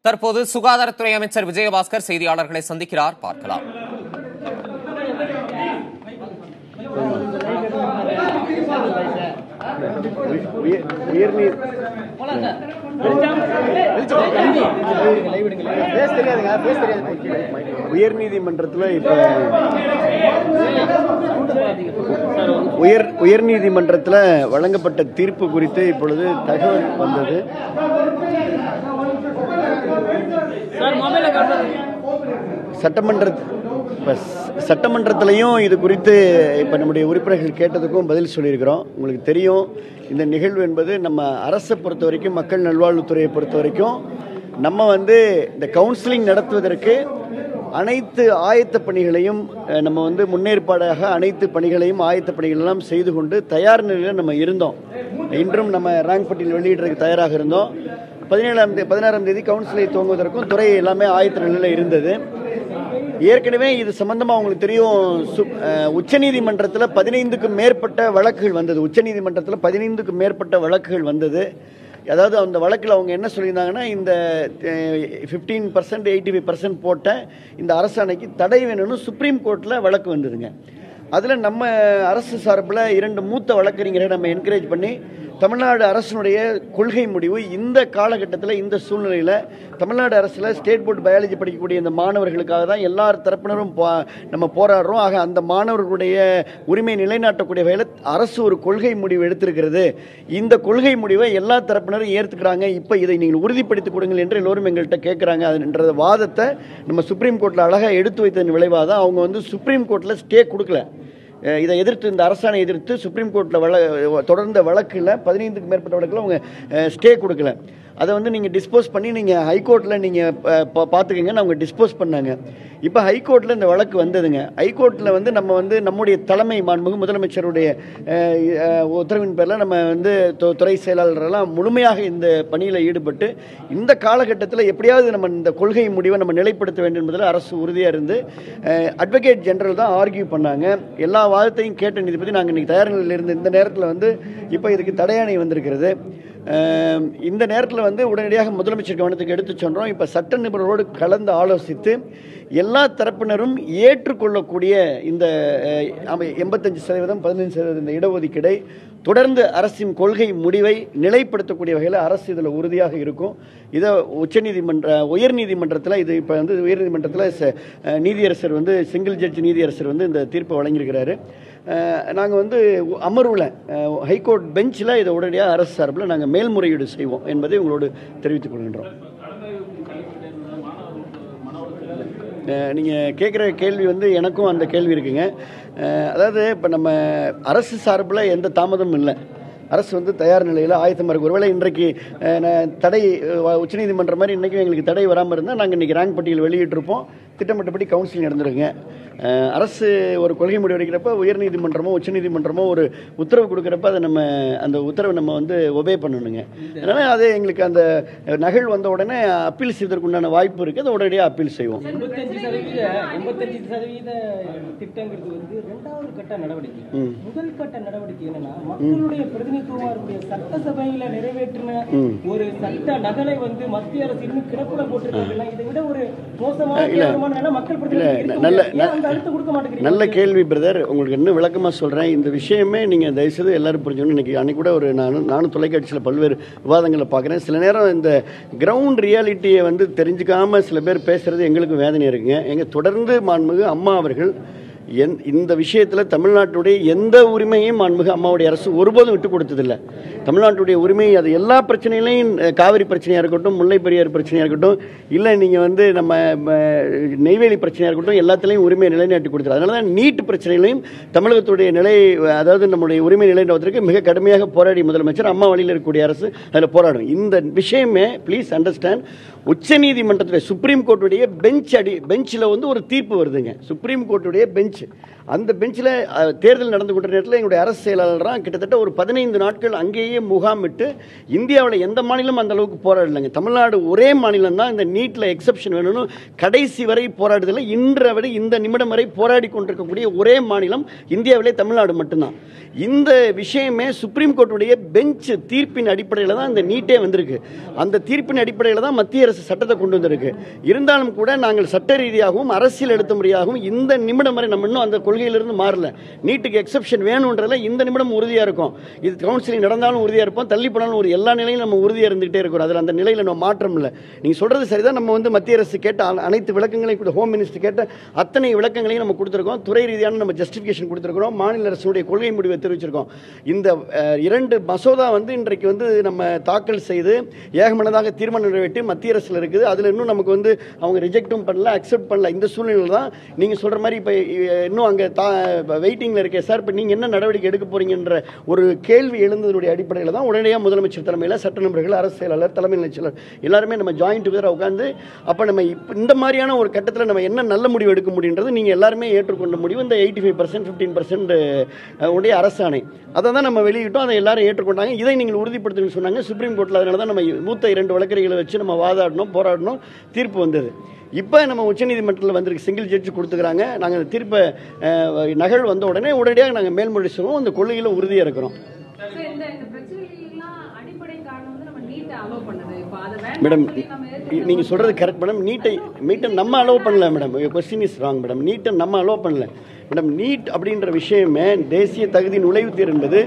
தற்போது சுகாதாரத்துறை அமைச்சர் விஜயபாஸ்கர் செய்தியாளர்களை சந்திக்கிறார். பார்க்கலாம். உயர்நீதிமன்றத்தில் வழங்கப்பட்ட தீர்ப்பு குறித்து இப்பொழுது தகவல் வந்தது. சட்டமன்றத்திலையும் இது குறித்து இப்போ நம்முடைய உறுப்பினர்கள் கேட்டதுக்கும் பதில் சொல்லியிருக்கிறோம். உங்களுக்கு தெரியும், இந்த நிகழ்வு என்பது நம்ம அரசை பொறுத்த வரைக்கும், மக்கள் நல்வாழ்வுத்துறையை பொறுத்த வரைக்கும் நம்ம இந்த கவுன்சிலிங் நடத்துவதற்கு அனைத்து ஆயத்த பணிகளையும் நம்ம முன்னேற்பாடாக அனைத்து பணிகளையும் ஆயத்த பணிகளெல்லாம் செய்து கொண்டு தயார் நிலையில் நம்ம இருந்தோம். இன்றும் நம்ம ரேங்க் பட்டியல் வெளியிடுறதுக்கு தயாராக இருந்தோம். 16ஆம் தேதி கவுன்சிலை துவங்குவதற்கும் துறை எல்லாமே ஆயத்த நிலையில் இருந்தது. ஏற்கனவே இது சம்பந்தமா உங்களுக்கு தெரியும், உச்சநீதிமன்றத்தில் 15க்கும் மேற்பட்ட வழக்குகள் வந்தது. உச்சநீதிமன்றத்தில் 15க்கும் மேற்பட்ட வழக்குகள் வந்தது. அதாவது அந்த வழக்கில் அவங்க என்ன சொல்லியிருந்தாங்கன்னா, இந்த 15% 85% போட்ட இந்த அரசாணைக்கு தடை வேணும்னு சுப்ரீம் கோர்ட்டில் வழக்கு வந்ததுங்க. அதில் நம்ம அரசு சார்பில் 2 மூத்த வழக்கறிஞரை நம்ம என்கரேஜ் பண்ணி தமிழ்நாடு அரசினுடைய கொள்கை முடிவு இந்த காலகட்டத்தில், இந்த சூழ்நிலையில் தமிழ்நாடு அரசில் ஸ்டேட் போர்டு பயாலஜி படிக்கக்கூடிய இந்த மாணவர்களுக்காக தான் எல்லா தரப்பினரும் நம்ம போராடுறோம். ஆக அந்த மாணவர்களுடைய உரிமை நிலைநாட்டக்கூடிய வகையில் அரசு ஒரு கொள்கை முடிவு எடுத்திருக்கிறது. இந்த கொள்கை முடிவை எல்லா தரப்பினரும் ஏற்றுக்கிறாங்க. இப்போ இதை நீங்கள் உறுதிப்படுத்திக் கொடுங்கள் என்று எல்லோரும் எங்கள்கிட்ட கேட்குறாங்க. அதுன்ற வாதத்தை நம்ம சுப்ரீம் கோர்ட்டில் அழகாக எடுத்து வைத்ததன் விளைவாக தான் அவங்க சுப்ரீம் கோர்ட்டில் ஸ்டே கொடுக்கல. இதை எதிர்த்து, இந்த அரசாணை எதிர்த்து சுப்ரீம் கோர்ட்டில் தொடர்ந்த வழக்கில் 15க்கும் மேற்பட்ட வழக்கில் அவங்க ஸ்டே கொடுக்கல. அதை நீங்கள் டிஸ்போஸ் பண்ணி நீங்கள் ஹைகோர்ட்டில் நீங்கள் பார்த்துக்கங்கன்னு அவங்க டிஸ்போஸ் பண்ணாங்க. இப்போ ஹைகோர்ட்டில் இந்த வழக்கு வந்ததுங்க. ஹைகோர்ட்டில் நம்ம நம்முடைய தலைமை மாண்புமிகு முதலமைச்சருடைய உத்தரவின் பேரில் நம்ம துறை செயலாளரெல்லாம் முழுமையாக இந்த பணியில் ஈடுபட்டு இந்த காலகட்டத்தில் எப்படியாவது நம்ம இந்த கொள்கை முடிவை நம்ம நிலைப்படுத்த வேண்டும் என்பதில் அரசு உறுதியாக இருந்து அட்வொகேட் ஜெனரல் தான் ஆர்கியூ பண்ணாங்க. எல்லா வாதத்தையும் கேட்ட நீதிபதி நாங்கள் இன்றைக்கி தயார் நிலையில் இருந்து இந்த நேரத்தில் இப்போ இதுக்கு தடையாணை வந்திருக்கிறது. இந்த நேரத்தில் உடனடியாக முதலமைச்சர் கவனத்துக்கு எடுத்து சொன்னோம். இப்போ சட்ட நிபுணரோடு கலந்து ஆலோசித்து எல்லா தரப்பினரும் ஏற்றுக்கொள்ளக்கூடிய இந்த 85% 15% இந்த இடஒதுக்கீடை தொடர்ந்து அரசின் கொள்கை முடிவை நிலைப்படுத்தக்கூடிய வகையில் அரசு இதில் உறுதியாக இருக்கும். இதை உயர்நீதிமன்றத்தில் இது இப்போ உயர்நீதிமன்றத்தில் நீதியரசர் சிங்கிள் ஜட்ஜ் நீதியரசர் இந்த தீர்ப்பை வழங்கியிருக்கிறாரு. நாங்கள் அமர்வில் ஹைகோர்ட் பெஞ்சில் இதை உடனடியாக அரசு சார்பில் நாங்கள் மேல்முறையீடு செய்வோம் என்பதை உங்களோடு தெரிவித்துக் கொள்கின்றோம். நீங்கள் கேட்குற கேள்வி எனக்கும் அந்த கேள்வி இருக்குங்க. அதாவது இப்போ நம்ம அரசு சார்பில் எந்த தாமதமும் இல்லை. அரசு தயார் நிலையில் ஆயத்தமாக இருக்கு. ஒருவேளை இன்றைக்கு தடை உச்சநீதிமன்றம் மாதிரி இன்றைக்கும் எங்களுக்கு தடை வராமல் இருந்தால் நாங்கள் இன்றைக்கி ரேங்க் பட்டியல் வெளியிட்டிருப்போம். திட்டமிட்டபடி கவுன்சிலிங் நடந்துருங்க. அரசு ஒரு கொள்கை முடிவு எடுக்கிறப்ப உயர்நீதிமன்றமோ உச்சநீதிமன்றமோ ஒரு உத்தரவு கொடுக்குறப்ப அதை நம்ம அந்த உத்தரவை நம்ம ஒபே பண்ணணுங்க. அதனால் அது எங்களுக்கு அந்த நகல் வந்த உடனே அப்பீல் செய்வதற்கு உண்டான வாய்ப்பு இருக்குது. அதை உடனடியாக அப்பீல் செய்வோம். 85% திட்டங்கிறது இரண்டாவது கட்ட நடவடிக்கை. முதல் கட்ட நடவடிக்கை என்னன்னா, மக்களுடைய பிரதிநிதித்துவமா இருக்கக்கூடிய சட்டசபையில நிறைவேற்றின ஒரு சட்ட நகலை மத்திய அரசு இன்னும் கிடப்புல போட்டிருக்காங்க. இதை விட ஒரு மோசமான மக்கள் நல்ல கேள்வி பிரதர். உங்களுக்கு இன்னும் விளக்கமாக சொல்கிறேன். இந்த விஷயமே நீங்கள் தயவுசெய்து எல்லாரும் புரிஞ்சுக்கணும். இன்றைக்கி அன்றைக்கி கூட ஒரு நானும் தொலைக்காட்சியில் பல்வேறு விவாதங்களை பார்க்குறேன். சில நேரம் இந்த கிரவுண்ட் ரியாலிட்டியை தெரிஞ்சுக்காமல் சில பேர் பேசுகிறது எங்களுக்கும் வேதனை இருக்குங்க. எங்கள் தொடர்ந்து மாண்புமிகு அம்மா அவர்கள் இந்த விஷயத்தில் தமிழ்நாட்டுடைய எந்த உரிமையும் மாண்புமிகு அம்மாவுடைய அரசு ஒருபோதும் விட்டு கொடுத்ததில்லை. தமிழ்நாட்டுடைய உரிமை அது எல்லா பிரச்சனைகளையும், காவிரி பிரச்சனையாக இருக்கட்டும், முல்லை பெரியார் பிரச்சனையாக இருக்கட்டும், இல்லை நீங்கள் நம்ம நெய்வேலி பிரச்சனையாக இருக்கட்டும், எல்லாத்துலேயும் உரிமையை நிலைநாட்டி கொடுத்துரு. அதனால தான் நீட் பிரச்சனைகளையும் தமிழகத்துடைய நிலை, அதாவது நம்முடைய உரிமை நிலைநாட்டுவதற்கு மிக கடுமையாக போராடி முதலமைச்சர், அம்மா வழியில் இருக்கக்கூடிய அரசு அதில் போராடும். இந்த விஷயமே ப்ளீஸ் அண்டர்ஸ்டாண்ட், உச்சநீதிமன்றத்துடைய சுப்ரீம் கோர்ட்டுடைய பெஞ்சில் ஒரு தீர்ப்பு வருதுங்க. சுப்ரீம் கோர்ட்டுடைய பெஞ்ச் அந்த பெஞ்சில் தேர்தல் நடந்து கொண்ட நேரத்தில் எங்களுடைய அரசு செயலாளராக கிட்டத்தட்ட ஒரு 15 நாட்கள் அங்கேயே முகாமிட்டு இந்தியாவில் எந்த மாநிலம் அந்த அளவுக்கு போராடலைங்க. தமிழ்நாடு ஒரே மாநிலம் தான் இந்த நீட்டில் எக்ஸப்ஷன் வேணும்னு கடைசி வரை போராடுதலை இன்று வரை இந்த நிமிடம் வரை போராடி கொண்டிருக்கக்கூடிய ஒரே மாநிலம் இந்தியாவிலே தமிழ்நாடு மட்டும்தான். இந்த விஷயமே சுப்ரீம் கோர்ட்டுடைய பெஞ்ச் தீர்ப்பின் அடிப்படையில் தான் இந்த நீட்டே வந்திருக்கு. அந்த தீர்ப்பின் அடிப்படையில் தான் மத்திய அரசு சட்டத்தை கொண்டு வந்திருக்கு. இருந்தாலும் கூட நாங்கள் சட்ட ரீதியாகவும் அரசியல் எடுத்த முறையாகவும் இந்த நிமிடம் வரை நம்ம இன்னும் அந்த கொள்கையிலிருந்து மாறல. நீட்டுக்கு எக்ஸப்ஷன் வேணும்ன்றதுல இந்த நிமிடம் உறுதியாக இருக்கும். இது கவுன்சிலிங் நடந்தாலும் உறுதியாக இருப்போம், தள்ளி போனாலும் ஒரு எல்லா நிலையிலும் நம்ம உறுதியாக இருந்துகிட்டே இருக்கிறோம். அதில் அந்த நிலையில் நம்ம மாற்றம் இல்லை. நீங்கள் சொல்கிறது சரிதான். நம்ம வந்து மத்திய அரசு கேட்ட அனைத்து விளக்கங்களையும் கூட ஹோம் மினிஸ்டர் கேட்ட அத்தனை விளக்கங்களையும் நம்ம கொடுத்துருக்கோம். துறை ரீதியான நம்ம ஜஸ்டிஃபிகேஷன் கொடுத்துருக்கிறோம். மாநில அரசுடைய கொள்கை முடிவை தெரிவிச்சிருக்கோம். இந்த 2 மசோதா வந்து இன்றைக்கு வந்து நம்ம தாக்கல் செய்து ஏகமனதாக தீர்மானம் நிறைவேற்றி மத்திய அரசில் இருக்குது. அதில் இன்னும் நமக்கு வந்து அவங்க ரிஜெக்டும் பண்ணல, அக்செப்ட் பண்ணல. இந்த சூழ்நிலையில் தான் நீங்கள் சொல்கிற மாதிரி இப்போ இன்னும் அங்கே வெயிட்டிங்கில் இருக்கே சார், இப்போ நீங்கள் என்ன நடவடிக்கை எடுக்க போறீங்கன்ற ஒரு கேள்வி எழுந்ததனுடைய அடிப்படையில் தான் உடனடியாக முதலமைச்சர் தலைமையில் சட்ட நண்பர்கள், அரசு செயலாளர், தலைமை செயலாளர் எல்லாருமே நம்ம ஜாயிண்ட் டுகெதராக உட்காந்து அப்போ நம்ம இந்த மாதிரியான ஒரு கட்டத்தில் நம்ம என்ன நல்ல முடிவு எடுக்க முடியுன்றது நீங்கள் எல்லாருமே ஏற்றுக்கொண்ட முடிவு இந்த 85% 15% உடைய அரசாணை. அதை தான் நம்ம வெளியிட்டோம். அதை எல்லாரும் ஏற்றுக்கொண்டாங்க. இதை நீங்கள் உறுதிப்படுத்துன்னு சொன்னாங்க சுப்ரீம் கோர்ட்டில். அதனால தான் நம்ம மூத்த 2 வழக்கறிஞர்களை வச்சு நம்ம வாதாடணும், போராடணும். தீர்ப்பு வந்தது. இப்போ நம்ம உச்சநீதிமன்றத்தில் வந்திருக்கு, சிங்கிள் ஜட்ஜ் கொடுத்துக்கிறாங்க. நாங்கள் அந்த தீர்ப்பை நகல் வந்த உடனடியாக நாங்கள் மேல்முறை செய்வோம். அந்த கொள்கையில் உறுதியாக இருக்கிறோம். மேடம் நீங்கள் சொல்கிறது கரெக்ட் மேடம். நீட்டை நம்ம அலோவ் பண்ணல madam. Question is wrong madam. நீட்டை நம்ம அலோவ் பண்ணல மேடம். நீட் அப்படின்ற விஷயமே தேசிய தகுதி நுழைவுத் தேர்வு என்பது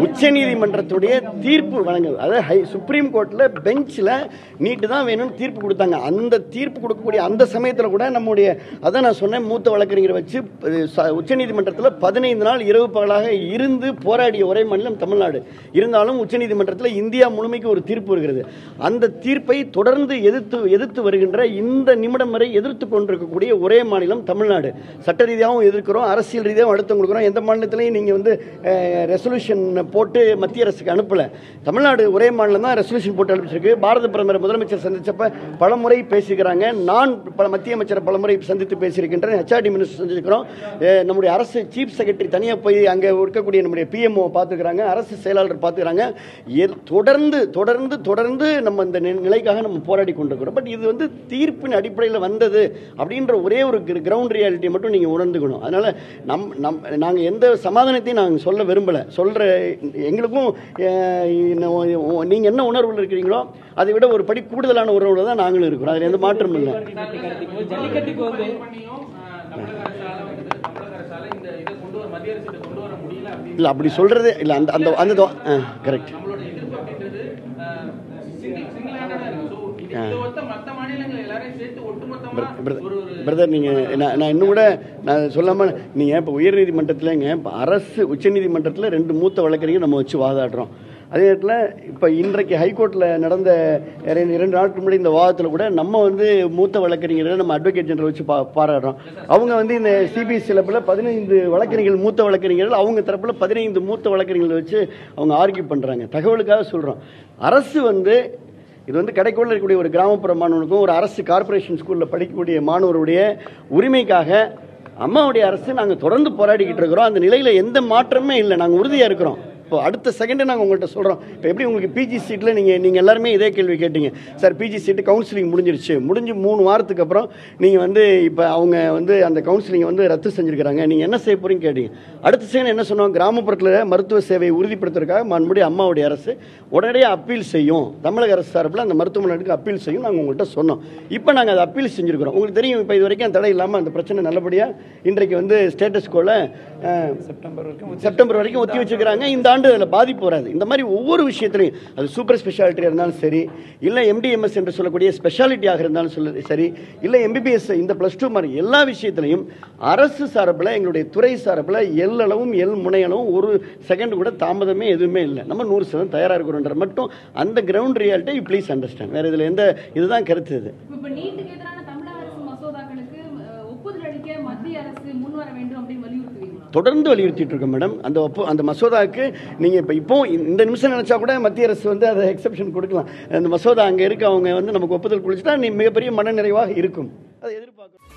உச்சநீதிமன்றத்துடைய தீர்ப்பு வழங்குது. அதாவது சுப்ரீம் கோர்ட்டில் பெஞ்சில் நீட்டு தான் வேணும்னு தீர்ப்பு கொடுத்தாங்க. அந்த தீர்ப்பு கொடுக்கக்கூடிய அந்த சமயத்தில் கூட நம்முடைய அதான் நான் சொன்னேன், மூத்த வழக்கறிஞரை வச்சு உச்சநீதிமன்றத்தில் 15 நாள் இரவு பகலாக இருந்து போராடிய ஒரே மாநிலம் தமிழ்நாடு. இருந்தாலும் உச்சநீதிமன்றத்தில் இந்தியா முழுமைக்கு ஒரு தீர்ப்பு வருகிறது. அந்த தீர்ப்பை தொடர்ந்து எதிர்த்து வருகின்ற இந்த நிமிடம் வரை எதிர்த்து கொண்டிருக்கக்கூடிய ஒரே மாநிலம் தமிழ்நாடு. சட்ட ரீதியாகவும் எதிர்க்கிறோம், அரசியல் ரீதியாகவும் அழுத்தம் கொடுக்குறோம். எந்த மாநிலத்திலையும் நீங்கள் வந்து ரெசல்யூஷன் போட்டு மத்திய அரசுக்கு அனுப்பல. தமிழ்நாடு ஒரே மாநிலம் தான் ரெசல்யூஷன் போட்டு அனுப்பிச்சிருக்கு. பாரத பிரதமர் முதலமைச்சர் சந்திச்சப்ப பலமுறை பேசிக்கிறாங்க. நான் மத்திய அமைச்சரை பலமுறை சந்தித்து பேசியிருக்கின்றேன். HRD minister சந்திச்சிருக்கிறோம். நம்முடைய அரசு சீஃப் செக்ரட்டரி தனியாக போய் அங்கே இருக்கக்கூடிய நம்முடைய PMO பார்த்துக்கிறாங்க, அரசு செயலாளர் பார்த்துக்கிறாங்க. தொடர்ந்து நம்ம இந்த நிலைக்காக நம்ம போராடி கொண்டிருக்கிறோம். பட் இது வந்து தீர்ப்பின் அடிப்படையில் வந்தது அப்படின்ற ஒரே ஒரு கிரவுண்ட் ரியாலிட்டியை மட்டும் நீங்கள் உணர்ந்துக்கணும். அதனால நாங்கள் எந்த சமாதானத்தையும் நாங்கள் சொல்ல விரும்பலை. சொல்கிற எங்களுக்கும் நீங்கள் என்ன உணர்வில் இருக்கிறீங்களோ அதை விட ஒரு படி கூடுதலான உணர்வில் தான் நாங்களும் இருக்கிறோம். அதில் எந்த மாற்றம் இல்லை. இல்லை அப்படி சொல்றது இல்லை. அந்த கரெக்ட். பிரதர் நீங்கள் நான் இன்னும் கூட நான் சொல்லாமல் நீங்கள் இப்போ உயர்நீதிமன்றத்தில்ங்க இப்போ அரசு உச்சநீதிமன்றத்தில் 2 மூத்த வழக்கறிஞர் நம்ம வச்சு வாதாடுறோம். அதே நேரத்தில் இப்போ இன்றைக்கு ஹைகோர்ட்டில் நடந்த 2 நாட்களுக்கு முன்னாடி இந்த வாதத்தில் கூட நம்ம வந்து மூத்த வழக்கறிஞர்களை நம்ம அட்வொகேட் ஜெனரல் வச்சு பாராடுறோம். அவங்க வந்து இந்த CBSE லெவலில் 15 வழக்கறிஞர்கள் மூத்த வழக்கறிஞர்கள், அவங்க தரப்பில் 15 மூத்த வழக்கறிஞர்களை வச்சு அவங்க ஆர்கியூ பண்ணுறாங்க. தகவலுக்காக சொல்கிறோம். அரசு வந்து இது வந்து கடைக்குள்ள இருக்கக்கூடிய ஒரு கிராமப்புற மாணவனுக்கும் ஒரு அரசு கார்பரேஷன் ஸ்கூலில் படிக்கக்கூடிய மாணவருடைய உரிமைக்காக அம்மாவுடைய அரசு நாங்கள் தொடர்ந்து போராடிக்கிட்டு இருக்கிறோம். அந்த நிலையில் எந்த மாற்றமே இல்லை. நாங்கள் உறுதியாக இருக்கிறோம். இப்போ அடுத்த செகண்டே நாங்கள் உங்கள்கிட்ட சொல்கிறோம். இப்போ எப்படி உங்களுக்கு PG சீட்டில் நீங்கள் எல்லாருமே இதே கேள்வி கேட்டீங்க சார். PG சீட்டு கவுன்சிலிங் முடிஞ்சு 3 வாரத்துக்கு அப்புறம் நீங்கள் வந்து இப்போ அவங்க வந்து அந்த கவுன்சிலிங்கை வந்து ரத்து செஞ்சுருக்கிறாங்க, நீங்கள் என்ன செய்ய போகிறீங்க கேட்டீங்க. அடுத்த செகண்ட் என்ன சொன்னோம், கிராமப்புறத்தில் மருத்துவ சேவையை உறுதிப்படுத்துறதுக்காக மறுபடியும் அம்மாவுடைய அரசு உடனடியாக அப்பீல் செய்யும், தமிழக அரசு சார்பில் அந்த மருத்துவமனைக்கு அப்பீல் செய்யும் நாங்கள் உங்கள்கிட்ட சொன்னோம். இப்போ நாங்கள் அதை அப்பீல் செஞ்சுருக்கிறோம். உங்களுக்கு தெரியும் இப்போ இது வரைக்கும் தடை இல்லாமல் அந்த பிரச்சனை நல்லபடியாக இன்றைக்கு வந்து ஸ்டேட்டஸ் கோல செப்டம்பர் வரைக்கும் ஒத்தி வச்சுக்கிறாங்க. இந்த ஆண்டு அதில் பாதிப்பு வராது. இந்த மாதிரி ஒவ்வொரு விஷயத்திலையும் அது சூப்பர் ஸ்பெஷாலிட்டியாக இருந்தாலும் சரி, இல்லை MDMS என்று சொல்லக்கூடிய ஸ்பெஷாலிட்டியாக இருந்தாலும் சரி, இல்லை MBBS இந்த +2 மாதிரி எல்லா விஷயத்திலையும் அரசு சார்பில் எங்களுடைய துறை சார்பில் எல்லளவும் முனையளவும் ஒரு செகண்ட் கூட தாமதமே எதுவுமே இல்லை. நம்ம 100% தயாராக இருக்கிறோன்ற மட்டும் அந்த கிரவுண்ட் ரியாலிட்டி ப்ளீஸ் அண்டர்ஸ்டாண்ட். வேறு இதில் எந்த இதுதான் கருத்து. இது தொடர்ந்து வலியுறுத்திட்டு இருக்கோம் மேடம். அந்த மசோதாவுக்கு நீங்கள் இப்போ இந்த நிமிஷம் நினைச்சா கூட மத்திய அரசு வந்து அதை எக்ஸப்ஷன் கொடுக்கலாம். அந்த மசோதா அங்கே இருக்கு, அவங்க வந்து நமக்கு ஒப்புதல் கொடுத்துட்டா மிகப்பெரிய மன நிறைவாக இருக்கும். அதை எதிர்பார்க்கணும்.